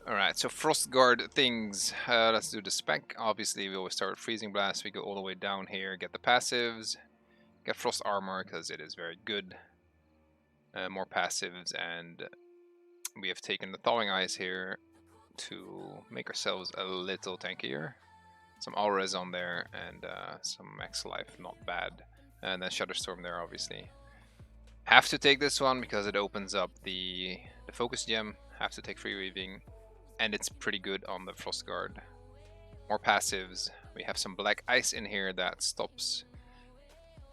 Alright, so Frostguard things. Let's do the spec. Obviously, we always start with Freezing Blast. We go all the way down here, get the passives, get Frost Armor because it is very good. More passives, and we have taken the Thawing Ice here to make ourselves a little tankier. Some Auras on there, and some max life, not bad. And then Shutterstorm there, obviously. Have to take this one because it opens up the Focus Gem. Have to take Free Weaving. And it's pretty good on the Frostguard. More passives. We have some Black Ice in here that stops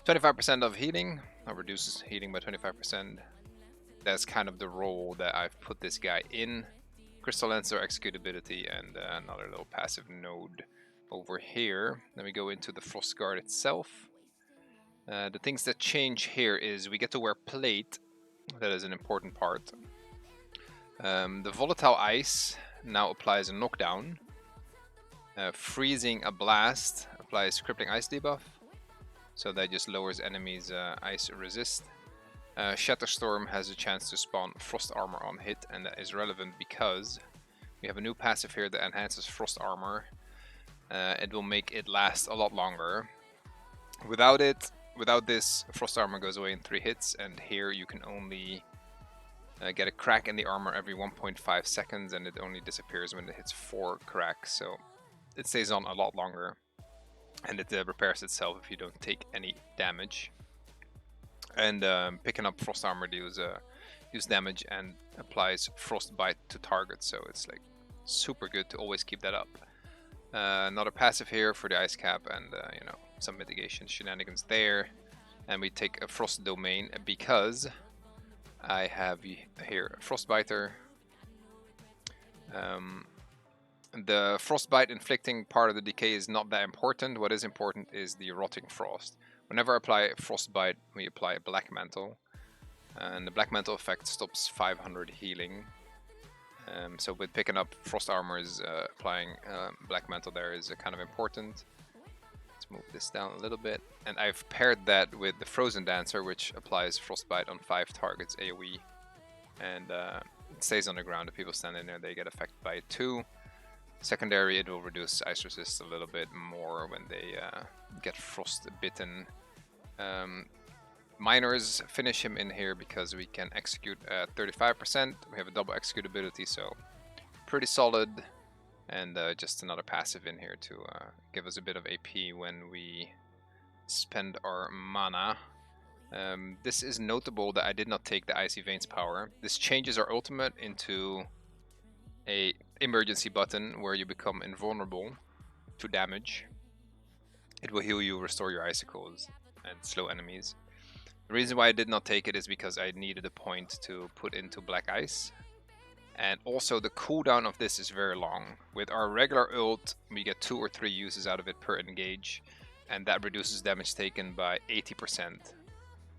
25% of healing, or reduces healing by 25%. That's kind of the role that I've put this guy in. Crystal Lancer executability, and another little passive node over here. Then we go into the Frostguard itself. The things that change here is we get to wear plate. That is an important part. The Volatile Ice now applies a knockdown. Freezing a Blast applies Crippling Ice debuff. So that just lowers enemies' ice resist. Shatterstorm has a chance to spawn Frost Armor on hit, and that is relevant because we have a new passive here that enhances Frost Armor. It will make it last a lot longer. Without this, Frost Armor goes away in 3 hits, and here you can only get a crack in the armor every 1.5 seconds, and it only disappears when it hits 4 cracks, so it stays on a lot longer. And it repairs itself if you don't take any damage. And picking up Frost Armor deals damage and applies Frostbite to targets, so it's like super good to always keep that up. Another passive here for the Ice Cap, and you know, some mitigation shenanigans there. And we take a Frost Domain because I have here a Frostbiter. The Frostbite inflicting part of the decay is not that important. What is important is the Rotting Frost. Whenever I apply Frostbite, we apply a Black Mantle. And the Black Mantle effect stops 500 healing. So with picking up Frost Armors, applying Black Mantle there is kind of important. Let's move this down a little bit. And I've paired that with the Frozen Dancer, which applies Frostbite on 5 targets AoE. And it stays on the ground. If people stand in there, they get affected by it too. Secondary, it will reduce ice resist a little bit more when they get frost bitten. Miners finish him in here because we can execute at 35%. We have a double executability, so pretty solid. And just another passive in here to give us a bit of AP when we spend our mana. This is notable that I did not take the Icy Veins power. This changes our ultimate into a emergency button where you become invulnerable to damage. It will heal you, restore your icicles, and slow enemies. The reason why I did not take it is because I needed a point to put into Black Ice. And also the cooldown of this is very long. With our regular ult, we get 2 or 3 uses out of it per engage, and that reduces damage taken by 80%.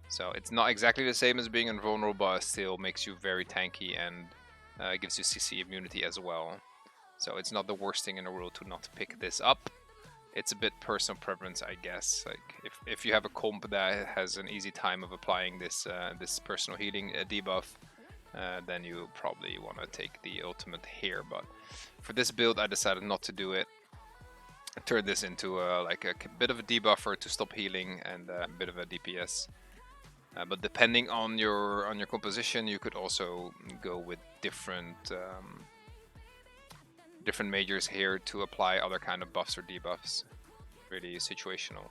So it's not exactly the same as being invulnerable, but it still makes you very tanky and gives you CC immunity as well. So it's not the worst thing in the world to not pick this up. It's a bit personal preference, I guess. Like if you have a comp that has an easy time of applying this this personal healing debuff, then you probably want to take the ultimate here. But for this build, I decided not to do it. I turned this into like a bit of a debuffer to stop healing and a bit of a DPS. But depending on your composition, you could also go with different majors here to apply other kind of buffs or debuffs. Really situational.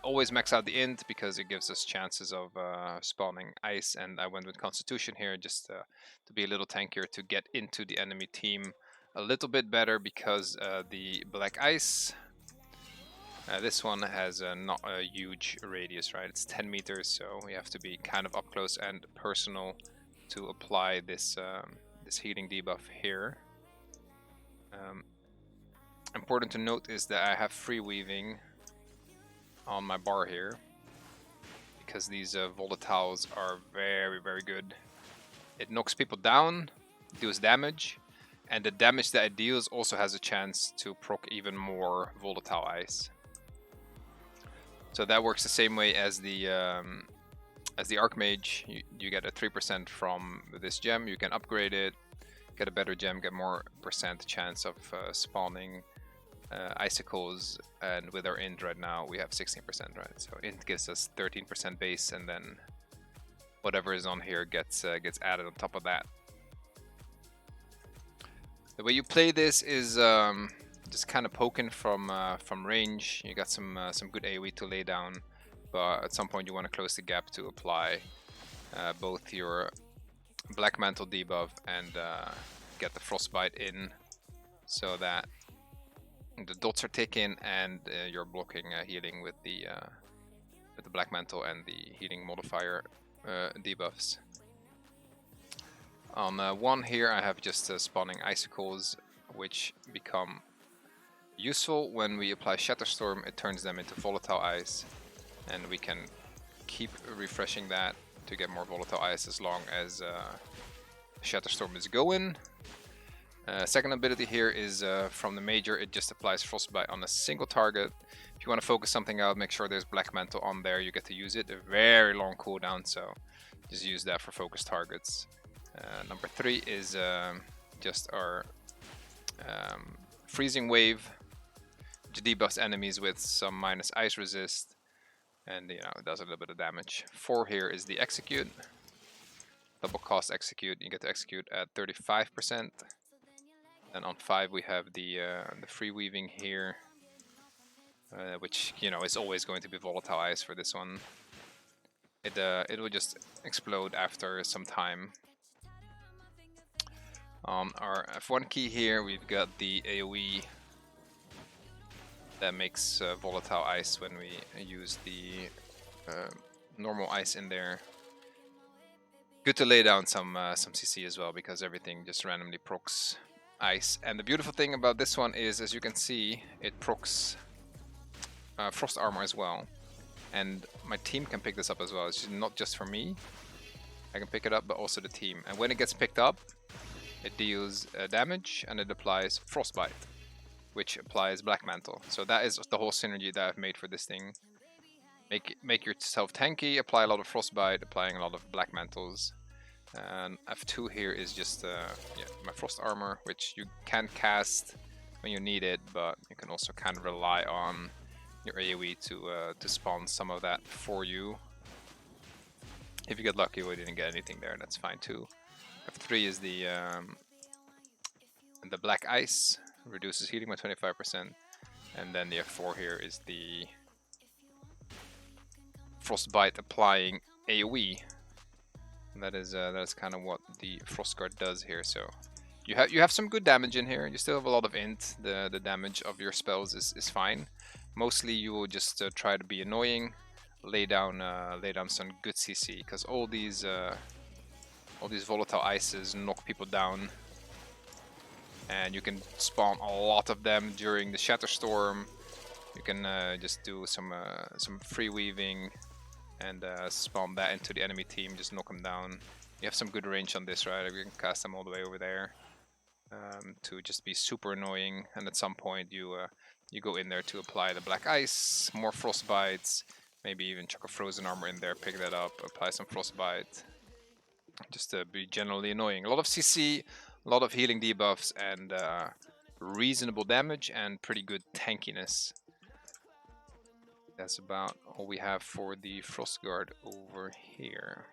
Always max out the int because it gives us chances of spawning ice, and I went with Constitution here just to be a little tankier to get into the enemy team a little bit better because the Black Ice. This one has not a huge radius, right? It's 10 meters, so we have to be kind of up close and personal to apply this this healing debuff here. Important to note is that I have free weaving on my bar here because these volatiles are very, very good. It knocks people down, deals damage, and the damage that it deals also has a chance to proc even more volatile ice. So that works the same way as the Archmage. You get a 3% from this gem. You can upgrade it. get a better gem, get more % chance of spawning icicles. And with our int right now, we have 16%, right? So int gives us 13% base, and then whatever is on here gets added on top of that. The way you play this is just kind of poking from range. You got some good AoE to lay down, but at some point you want to close the gap to apply both your Black Mantle debuff and get the Frostbite in, so that the dots are ticking and you're blocking healing with the Black Mantle and the healing modifier debuffs. On one here I have just spawning icicles, which become useful when we apply Shatterstorm. It turns them into volatile ice, and we can keep refreshing that to get more volatile ice as long as Shatterstorm is going. Second ability here is from the Major. It just applies Frostbite on a single target. If you want to focus something out, make sure there's Black Mantle on there. You get to use it. A very long cooldown, so just use that for focus targets. Number 3 is just our Freezing Wave, which debuffs enemies with some minus ice resist, and it does a little bit of damage. 4 here is the Execute, double cost Execute. You get to execute at 35%. And on 5 we have the Free Weaving here, which is always going to be volatile ice for this one. It will just explode after some time. On our F1 key here, we've got the AoE that makes volatile ice when we use the normal ice in there. Good to lay down some CC as well, because everything just randomly procs ice. And the beautiful thing about this one is, as you can see, it procs Frost Armor as well. And my team can pick this up as well. It's not just for me. I can pick it up, but also the team. And when it gets picked up, it deals damage and it applies Frostbite, which applies Black Mantle. So that is the whole synergy that I've made for this thing. Make yourself tanky, apply a lot of Frostbite, applying a lot of Black Mantles. And F2 here is just my Frost Armor, which you can cast when you need it, but you can also kind of rely on your AoE to spawn some of that for you. If you get lucky, we didn't get anything there, that's fine too. F3 is the Black Ice, reduces healing by 25%, and then the F4 here is the Frostbite applying AoE. And that is kind of what the Frostguard does here. So you have some good damage in here. You still have a lot of int. The damage of your spells is fine. Mostly you will just try to be annoying, lay down some good CC, because all these volatile ices knock people down, and you can spawn a lot of them during the Shatterstorm. You can just do some Free Weaving and spawn that into the enemy team, just knock them down. You have some good range on this, right? You can cast them all the way over there to just be super annoying, and at some point you go in there to apply the Black Ice, more Frostbites, maybe even chuck a Frozen Armor in there, pick that up, apply some Frostbite, just to be generally annoying. A lot of CC, a lot of healing debuffs, and reasonable damage and pretty good tankiness. That's about all we have for the Frostguard over here.